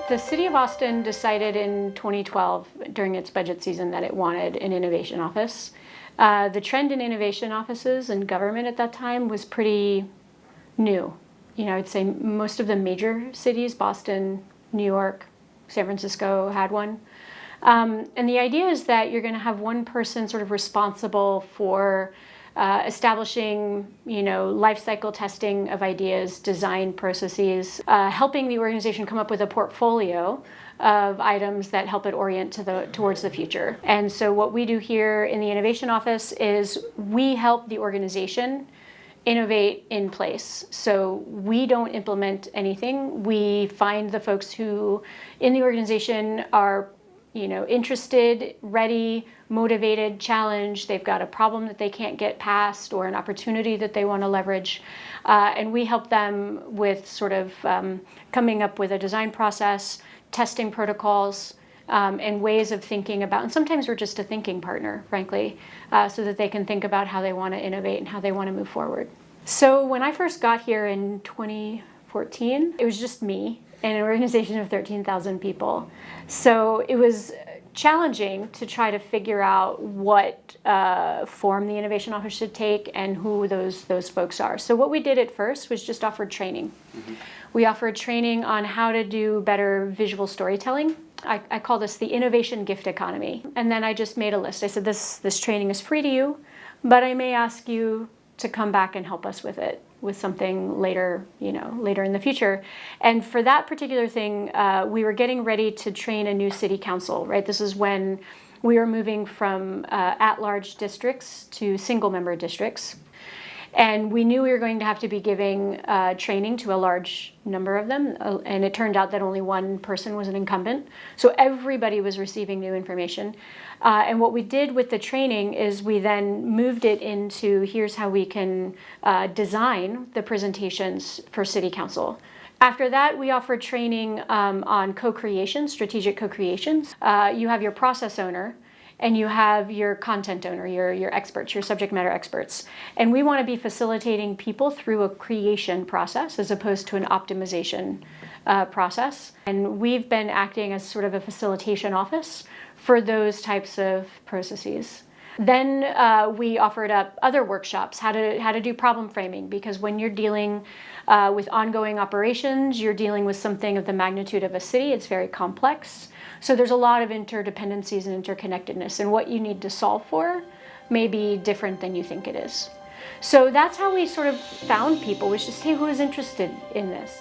The City of Austin decided in 2012 during its budget season that it wanted an innovation office. The trend in innovation offices in government at that time was pretty new. I'd say most of the major cities, Boston, New York, San Francisco, had one. And the idea is that you're going to have one person sort of responsible for establishing, life cycle testing of ideas, design processes, helping the organization come up with a portfolio of items that help it orient towards the future. And so what we do here in the Innovation Office is we help the organization innovate in place. So we don't implement anything. We find the folks who in the organization are interested, ready, motivated, challenged. They've got a problem that they can't get past or an opportunity that they want to leverage. And we help them with sort of coming up with a design process, testing protocols, and ways of thinking about, and sometimes we're just a thinking partner, frankly, so that they can think about how they want to innovate and how they want to move forward. So when I first got here in 2014, it was just me and an organization of 13,000 people. So it was challenging to try to figure out what form the Innovation Office should take and who those folks are. So what we did at first was just offer training. Mm-hmm. We offered training on how to do better visual storytelling. I call this the innovation gift economy. And then I just made a list. I said, this training is free to you, but I may ask you to come back and help us with it, with something later, later in the future. And for that particular thing, we were getting ready to train a new city council, right? This is when we were moving from at-large districts to single-member districts. And we knew we were going to have to be giving training to a large number of them. And it turned out that only one person was an incumbent. So everybody was receiving new information. And what we did with the training is we then moved it into here's how we can design the presentations for City Council. After that, we offered training on co-creation, strategic co-creations. You have your process owner, and you have your content owner, your experts, your subject matter experts. And we want to be facilitating people through a creation process as opposed to an optimization process. And we've been acting as sort of a facilitation office for those types of processes. Then we offered up other workshops, how to do problem framing, because when you're dealing with ongoing operations, you're dealing with something of the magnitude of a city. It's very complex. So there's a lot of interdependencies and interconnectedness, and what you need to solve for may be different than you think it is. So that's how we sort of found people, was just, hey, who is interested in this?